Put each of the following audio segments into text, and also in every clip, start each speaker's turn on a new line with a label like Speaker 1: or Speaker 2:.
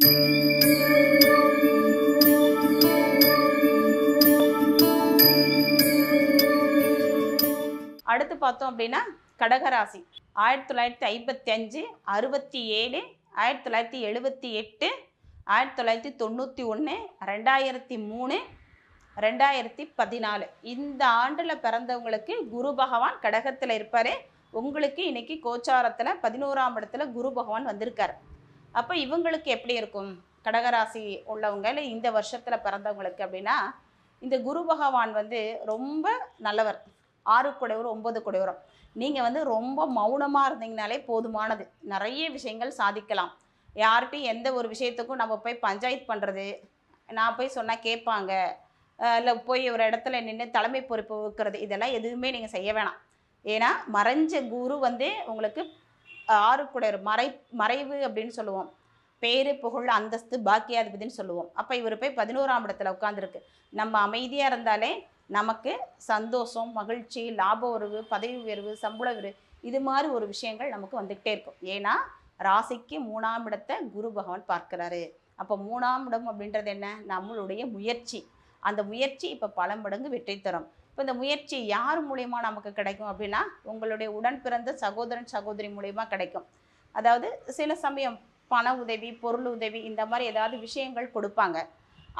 Speaker 1: அடுத்து பார்த்தோம் அப்படின்னா கடகராசி 1955, 67, 1978, 1991, 2003, 2014 இந்த ஆண்டில் பிறந்தவங்களுக்கு குரு பகவான் கடகத்தில் இருப்பார். உங்களுக்கு இன்னைக்கு கோச்சாரத்தில் 11ஆம் இடத்துல குரு பகவான் வந்திருக்கார். அப்போ இவங்களுக்கு எப்படி இருக்கும்? கடகராசி உள்ளவங்க இல்லை இந்த வருஷத்தில் பிறந்தவங்களுக்கு அப்படின்னா, இந்த குரு பகவான் வந்து ரொம்ப நல்லவர். 6 குடைவர் 9 குடைவரும். நீங்கள் வந்து ரொம்ப மௌனமாக இருந்தீங்கனாலே போதுமானது. நிறைய விஷயங்கள் சாதிக்கலாம். யார்கிட்டையும் எந்த ஒரு விஷயத்துக்கும் நம்ம போய் பஞ்சாயத்து பண்ணுறது, நான் போய் சொன்னால் கேட்பாங்க, இல்லை போய் ஒரு இடத்துல நின்று தலைமை பொறுப்பு வைக்கிறது, இதெல்லாம் எதுவுமே நீங்கள் செய்ய வேணாம். ஏன்னா மறைஞ்ச குரு வந்து உங்களுக்கு 6 குடைவர் மறைவு அப்படின்னு சொல்லுவோம். பேரு புகழ் அந்தஸ்து பாக்கியாதிபதினு சொல்லுவோம். அப்போ இவர் போய் 11ஆம் இடத்துல உட்காந்துருக்கு. நம்ம அமைதியாக இருந்தாலே நமக்கு சந்தோஷம், மகிழ்ச்சி, லாப உறவு, பதவி உயர்வு, சம்பள உயர்வு இது மாதிரி ஒரு விஷயங்கள் நமக்கு வந்துக்கிட்டே இருக்கும். ஏன்னா ராசிக்கு 3ஆம் இடத்தை குரு பகவான் பார்க்குறாரு. அப்போ 3ஆம் இடம் அப்படின்றது என்ன? நம்மளுடைய முயற்சி. அந்த முயற்சி இப்போ பல மடங்கு வெற்றி தரும். இப்போ இந்த முயற்சி யார் மூலயமா நமக்கு கிடைக்கும் அப்படின்னா, உங்களுடைய உடன் பிறந்த சகோதரன் சகோதரி மூலயமா கிடைக்கும். அதாவது சில சமயம் பண உதவி, பொருள் உதவி இந்த மாதிரி ஏதாவது விஷயங்கள் கொடுப்பாங்க.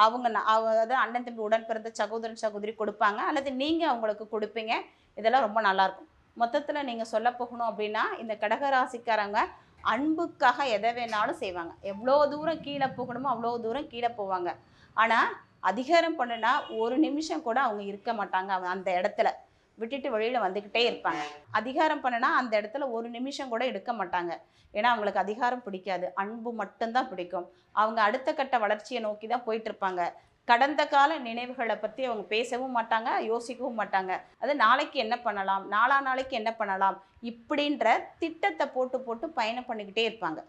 Speaker 1: அவங்க அதாவது அண்ணன் தம்பி உடன் பிறந்த சகோதரன் சகோதரி கொடுப்பாங்க, அல்லது நீங்கள் அவங்களுக்கு கொடுப்பீங்க. இதெல்லாம் ரொம்ப நல்லாயிருக்கும். மொத்தத்தில் நீங்கள் சொல்ல போகணும் அப்படின்னா, இந்த கடகராசிக்காரங்க அன்புக்காக எதை வேணாலும் செய்வாங்க. எவ்வளோ தூரம் கீழே போகணுமோ அவ்வளோ தூரம் கீழே போவாங்க. ஆனால் அதிகாரம் பண்ணுனா ஒரு நிமிஷம் கூட அவங்க இருக்க மாட்டாங்க. அந்த இடத்துல விட்டுட்டு வெளியில் வந்துக்கிட்டே இருப்பாங்க. அதிகாரம் பண்ணுனா அந்த இடத்துல ஒரு நிமிஷம் கூட எடுக்க மாட்டாங்க. ஏன்னா அவங்களுக்கு அதிகாரம் பிடிக்காது, அன்பு மட்டும்தான் பிடிக்கும். அவங்க அடுத்த கட்ட வளர்ச்சியை நோக்கி தான் போயிட்டுருப்பாங்க. கடந்த கால நினைவுகளை பற்றி அவங்க பேசவும் மாட்டாங்க, யோசிக்கவும் மாட்டாங்க. அது நாளைக்கு என்ன பண்ணலாம், நாளா நாளைக்கு என்ன பண்ணலாம் இப்படின்ற திட்டத்தை போட்டு போட்டு பயணம் பண்ணிக்கிட்டே இருப்பாங்க.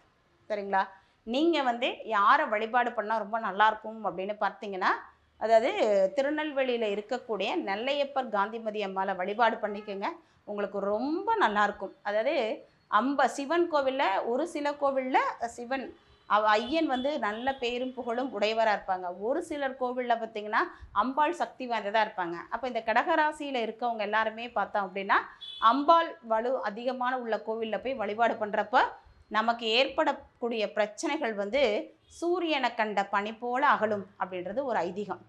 Speaker 1: சரிங்களா? நீங்கள் வந்து யாரை வழிபாடு பண்ணால் ரொம்ப நல்லாயிருக்கும் அப்படின்னு பார்த்தீங்கன்னா, அதாவது திருநெல்வேலியில் இருக்கக்கூடிய நெல்லையப்பர் காந்திமதி அம்மாவை வழிபாடு பண்ணிக்கோங்க. உங்களுக்கு ரொம்ப நல்லாயிருக்கும். அதாவது சிவன் கோவிலில் ஒரு சில கோவிலில் சிவன் ஐயன் வந்து நல்ல பேரும் புகழும் உடையவராக இருப்பாங்க. ஒரு சிலர் கோவிலில் பார்த்திங்கன்னா அம்பாள் சக்தி வாய்ந்ததாக இருப்பாங்க. அப்போ இந்த கடகராசியில் இருக்கவங்க எல்லாருமே பார்த்தோம் அப்படின்னா, அம்பாள் வலு அதிகமான உள்ள கோவிலில் போய் வழிபாடு பண்ணுறப்ப நமக்கு ஏற்படக்கூடிய பிரச்சனைகள் வந்து சூரியனை கண்ட பனி போல அகலும் அப்படின்றது ஒரு ஐதீகம்.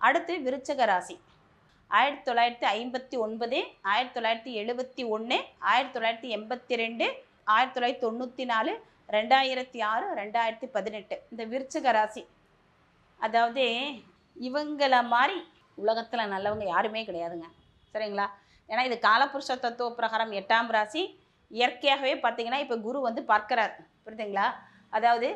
Speaker 1: அடுத்து விருச்சக ராசி 1959, 1971, 1982, 1994, 2006, 2018 இந்த விருச்சக ராசி. அதாவது இவங்களை மாதிரி உலகத்தில் நல்லவங்க யாருமே கிடையாதுங்க. சரிங்களா? ஏன்னா இது காலபுருஷ தத்துவ பிரகாரம் 8ஆம் ராசி. இயற்கையாகவே பார்த்தீங்கன்னா இப்போ குரு வந்து பார்க்குறார். புரியுதுங்களா? அதாவது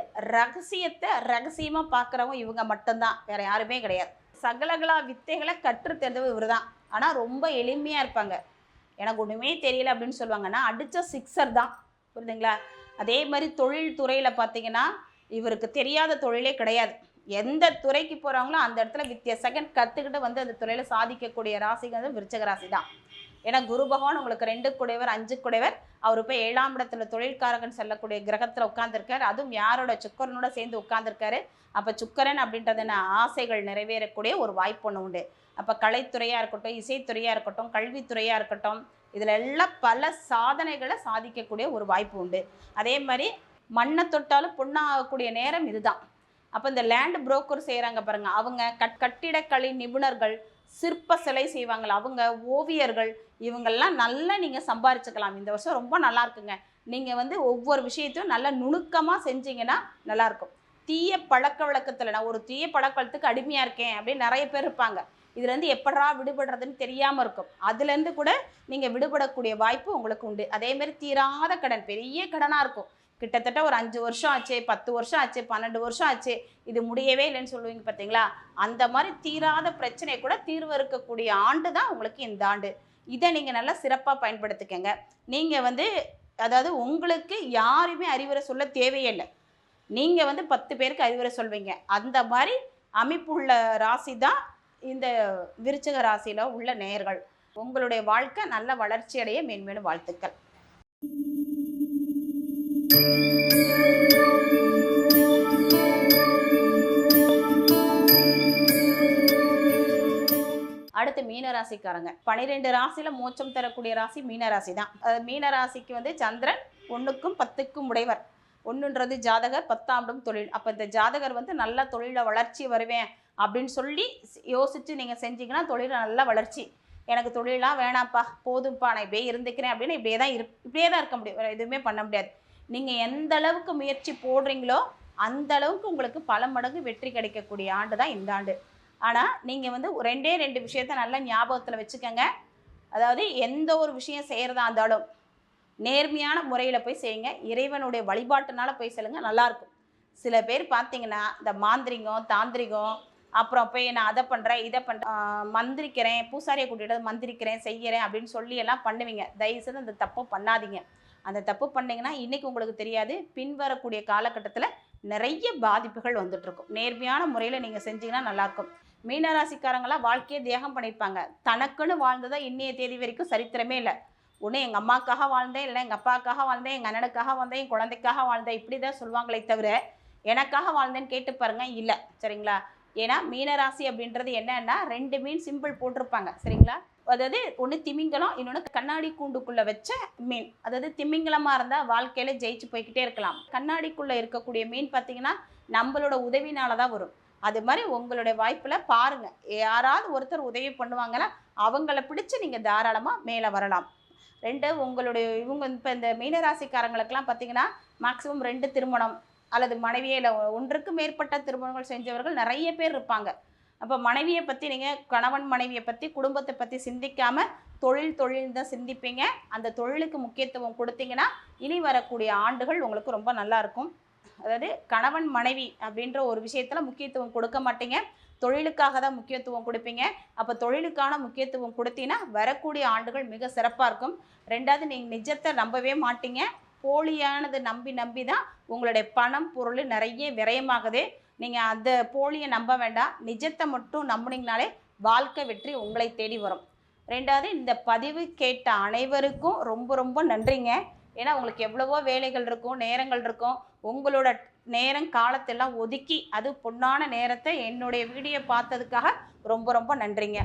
Speaker 1: ரகசியமாக பார்க்குறவங்க இவங்க மட்டும்தான், வேறு யாருமே கிடையாது. சகலகலா வித்தைகளை கற்று தெரிந்தவர் இவர் தான். ஆனால் ரொம்ப எளிமையாக இருப்பாங்க. எனக்கு ஒன்றுமே தெரியல அப்படின்னு சொல்லுவாங்கன்னா அடித்த சிக்ஸர் தான். புரியுதுங்களா? அதே மாதிரி தொழில் துறையில் பார்த்தீங்கன்னா இவருக்கு தெரியாத தொழிலே கிடையாது. எந்த துறைக்கு போகிறாங்களோ அந்த இடத்துல செகண்ட் கற்றுக்கிட்டு வந்து அந்த துறையில் சாதிக்கக்கூடிய ராசிகள் விருச்சக ராசி தான். ஏன்னா குரு பகவான் உங்களுக்கு 2 குடைவர் 5 குடைவர். அவர் போய் 7ஆம் இடத்துல தொழில்காரகன் செல்லக்கூடிய கிரகத்தில் உட்கார்ந்துருக்காரு. அதுவும் யாரோட? சுக்கரனோட சேர்ந்து உட்கார்ந்துருக்காரு. அப்போ சுக்கரன் அப்படின்றது என்ன? ஆசைகள் நிறைவேறக்கூடிய ஒரு வாய்ப்பு ஒன்று உண்டு. அப்போ கலைத்துறையாக இருக்கட்டும், இசைத்துறையாக இருக்கட்டும், கல்வித்துறையாக இருக்கட்டும், இதில் எல்லாம் பல சாதனைகளை சாதிக்கக்கூடிய ஒரு வாய்ப்பு உண்டு. அதே மாதிரி மண்ணை தொட்டாலும் பொண்ணாகக்கூடிய நேரம் இதுதான். அப்போ இந்த லேண்ட் புரோக்கர் செய்கிறாங்க பாருங்கள், அவங்க கட்டிடக்கலை நிபுணர்கள், சிற்ப சிலை செய்வாங்களா அவங்க, ஓவியர்கள், இவங்கெல்லாம் நல்லா நீங்கள் சம்பாரிச்சுக்கலாம். இந்த வருஷம் ரொம்ப நல்லா இருக்குங்க. நீங்கள் வந்து ஒவ்வொரு விஷயத்தையும் நல்லா நுணுக்கமாக செஞ்சீங்கன்னா நல்லாயிருக்கும். தீய பழக்க வழக்கத்தில், நான் ஒரு தீய பழக்க வழக்கத்துக்கு அடிமையாக இருக்கேன் அப்படின்னு நிறைய பேர் இருப்பாங்க. இதுலேருந்து எப்படா விடுபடுறதுன்னு தெரியாமல் இருக்கும். அதுலேருந்து கூட நீங்கள் விடுபடக்கூடிய வாய்ப்பு உங்களுக்கு உண்டு. அதேமாதிரி தீராத கடன், பெரிய கடனாக இருக்கும். கிட்டத்தட்ட ஒரு 5 வருஷம் ஆச்சு, 10 வருஷம் ஆச்சு, 12 வருஷம் ஆச்சு, இது முடியவே இல்லைன்னு சொல்லுவீங்க பார்த்தீங்களா? அந்த மாதிரி தீராத பிரச்சனை கூட தீர்வு இருக்கக்கூடிய ஆண்டு தான் உங்களுக்கு இந்த ஆண்டு. இதை நீங்கள் நல்லா சிறப்பாக பயன்படுத்திக்கங்க. நீங்கள் வந்து அதாவது உங்களுக்கு யாருமே அறிவுரை சொல்ல தேவையே இல்லை. நீங்கள் வந்து 10 பேருக்கு அறிவுரை சொல்வீங்க. அந்த மாதிரி அமைப்புள்ள ராசி தான் இந்த விருச்சிக ராசியில் உள்ள நேயர்கள் உங்களுடைய வாழ்க்கை நல்ல வளர்ச்சி அடைய மேன்மேலும் வாழ்த்துக்கள். அடுத்து மீனராசிக்காரங்க. 12 ராசியில மோட்சம் தரக்கூடிய ராசி மீனராசி தான். மீனராசிக்கு வந்து சந்திரன் 1க்கும் 10க்கும் உடையவர். 1ன்றது ஜாதகர், 10ஆம் இடம் தொழில். அப்போ இந்த ஜாதகர் வந்து நல்ல தொழில வளர்ச்சி வருவேன் அப்படின்னு சொல்லி யோசிச்சு நீங்க செஞ்சீங்கன்னா தொழில நல்ல வளர்ச்சி. எனக்கு தொழிலாம் வேணாம்ப்பா, போதும்ப்பா, நான் இப்படியே இருந்துக்கிறேன் அப்படின்னு இப்படியே தான் இருக்க முடியும். வேறு எதுவுமே பண்ண முடியாது. நீங்க எந்த அளவுக்கு முயற்சி போடுறீங்களோ அந்த அளவுக்கு உங்களுக்கு பல மடங்கு வெற்றி கிடைக்கக்கூடிய ஆண்டு தான் இந்த ஆண்டு. ஆனால் நீங்கள் வந்து 2 விஷயத்த நல்லா ஞாபகத்தில் வச்சுக்கோங்க. அதாவது எந்த ஒரு விஷயம் செய்கிறதா இருந்தாலும் நேர்மையான முறையில் போய் செய்யுங்க. இறைவனுடைய வழிபாட்டுனால போய் செல்லுங்க, நல்லாயிருக்கும். சில பேர் பார்த்தீங்கன்னா இந்த மாந்திரிகம், தாந்திரிகம், அப்புறம் போய் நான் அதை பண்ணுறேன், இதை பண்ணுறேன், மந்திரிக்கிறேன், பூசாரியை கூட்டிகிட்டு மந்திரிக்கிறேன், செய்கிறேன் அப்படின்னு சொல்லி எல்லாம் பண்ணுவீங்க. தயவுசெய்து அந்த தப்பு பண்ணாதீங்க. அந்த தப்பு பண்ணிங்கன்னா இன்றைக்கி உங்களுக்கு தெரியாது, பின்வரக்கூடிய காலகட்டத்தில் நிறைய பாதிப்புகள் வந்துட்டுருக்கும். நேர்மையான முறையில் நீங்கள் செஞ்சீங்கன்னா நல்லாயிருக்கும். மீனராசிக்காரங்களாம் வாழ்க்கையை தியாகம் பண்ணியிருப்பாங்க. தனக்குன்னு வாழ்ந்ததா இன்னைய தேதி வரைக்கும் சரித்திரமே இல்லை. ஒன்று எங்கள் அம்மாக்காக வாழ்ந்தேன், இல்லை எங்கள் அப்பாவுக்காக வாழ்ந்தேன், எங்கள் அண்ணனுக்காக வாழ்ந்தேன், என் குழந்தைக்காக வாழ்ந்தேன், இப்படி தான் சொல்லுவாங்களே தவிர எனக்காக வாழ்ந்தேன்னு கேட்டு பாருங்க, இல்லை. சரிங்களா? ஏன்னா மீனராசி அப்படின்றது என்னன்னா 2 மீன் சிம்பிள் போட்டிருப்பாங்க. சரிங்களா? அதாவது ஒன்று திமிங்கலம், இன்னொன்று கண்ணாடி கூண்டுக்குள்ளே வச்ச மீன். அதாவது திமிங்கலமாக இருந்தால் வாழ்க்கையில் ஜெயிச்சு போய்கிட்டே இருக்கலாம். கண்ணாடிக்குள்ளே இருக்கக்கூடிய மீன் பார்த்தீங்கன்னா நம்மளோட உதவினால தான் வரும். அது மாதிரி உங்களுடைய வாய்ப்பில் பாருங்கள், யாராவது ஒருத்தர் உதவி பண்ணுவாங்கன்னா அவங்கள பிடிச்சி நீங்கள் தாராளமாக மேலே வரலாம். 2 உங்களுடைய இவங்க இப்போ இந்த மீனராசிக்காரங்களுக்கெல்லாம் பார்த்தீங்கன்னா மேக்ஸிமம் 2 திருமணம் அல்லது மனைவியே இல்லை 1க்கு மேற்பட்ட திருமணங்கள் செஞ்சவர்கள் நிறைய பேர் இருப்பாங்க. அப்போ மனைவியை பற்றி நீங்கள் கணவன் மனைவியை பற்றி குடும்பத்தை பற்றி சிந்திக்காமல் தொழில் தான் சிந்திப்பீங்க. அந்த தொழிலுக்கு முக்கியத்துவம் கொடுத்தீங்கன்னா இனி வரக்கூடிய ஆண்டுகள் உங்களுக்கு ரொம்ப நல்லாயிருக்கும். அதாவது கணவன் மனைவி அப்படின்ற ஒரு விஷயத்தில் முக்கியத்துவம் கொடுக்க மாட்டீங்க, தொழிலுக்காக தான் முக்கியத்துவம் கொடுப்பீங்க. அப்போ தொழிலுக்கான முக்கியத்துவம் கொடுத்தீங்கன்னா வரக்கூடிய ஆண்டுகள் மிக சிறப்பாக இருக்கும். 2வது நீங்கள் நிஜத்தை நம்பவே மாட்டீங்க. போலியானது நம்பி தான் உங்களுடைய பணம் பொருள் நிறைய விரயமாகுது. நீங்கள் அந்த போலியை நம்ப வேண்டாம், நிஜத்தை மட்டும் நம்பினீங்கனாலே வாழ்க்கை வெற்றி உங்களை தேடி வரும். 2வது இந்த பதிவு கேட்ட அனைவருக்கும் ரொம்ப ரொம்ப நன்றிங்க. ஏன்னா உங்களுக்கு எவ்வளவோ வேலைகள் இருக்கும், நேரங்கள் இருக்கும். உங்களோட நேரம் காலத்தெல்லாம் ஒதுக்கி அது பொன்னான நேரத்தை என்னுடைய வீடியோ பார்த்ததுக்காக ரொம்ப ரொம்ப நன்றிங்க.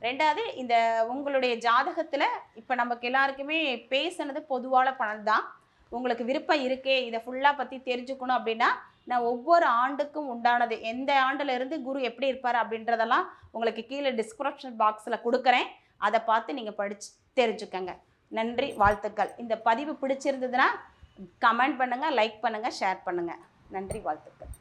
Speaker 1: 2வது இந்த உங்களுடைய ஜாதகத்தில் இப்போ நமக்கு எல்லாருக்குமே பேசுனது பொதுவான பலன் தான். உங்களுக்கு விருப்பம் இருக்கே இதை ஃபுல்லாக பற்றி தெரிஞ்சுக்கணும் அப்படின்னா நான் ஒவ்வொரு ஆண்டுக்கும் உண்டானது எந்த ஆண்டில் இருந்து குரு எப்படி இருப்பார் அப்படின்றதெல்லாம் உங்களுக்கு கீழே டிஸ்கிரிப்ஷன் பாக்ஸில் கொடுக்குறேன். அதை பார்த்து நீங்கள் படித்து தெரிஞ்சுக்கங்க. நன்றி, வாழ்த்துக்கள். இந்த பதிவு பிடிச்சிருந்ததுன்னா கமெண்ட் பண்ணுங்கள், லைக் பண்ணுங்கள், ஷேர் பண்ணுங்கள். நன்றி, வாழ்த்துக்கள்.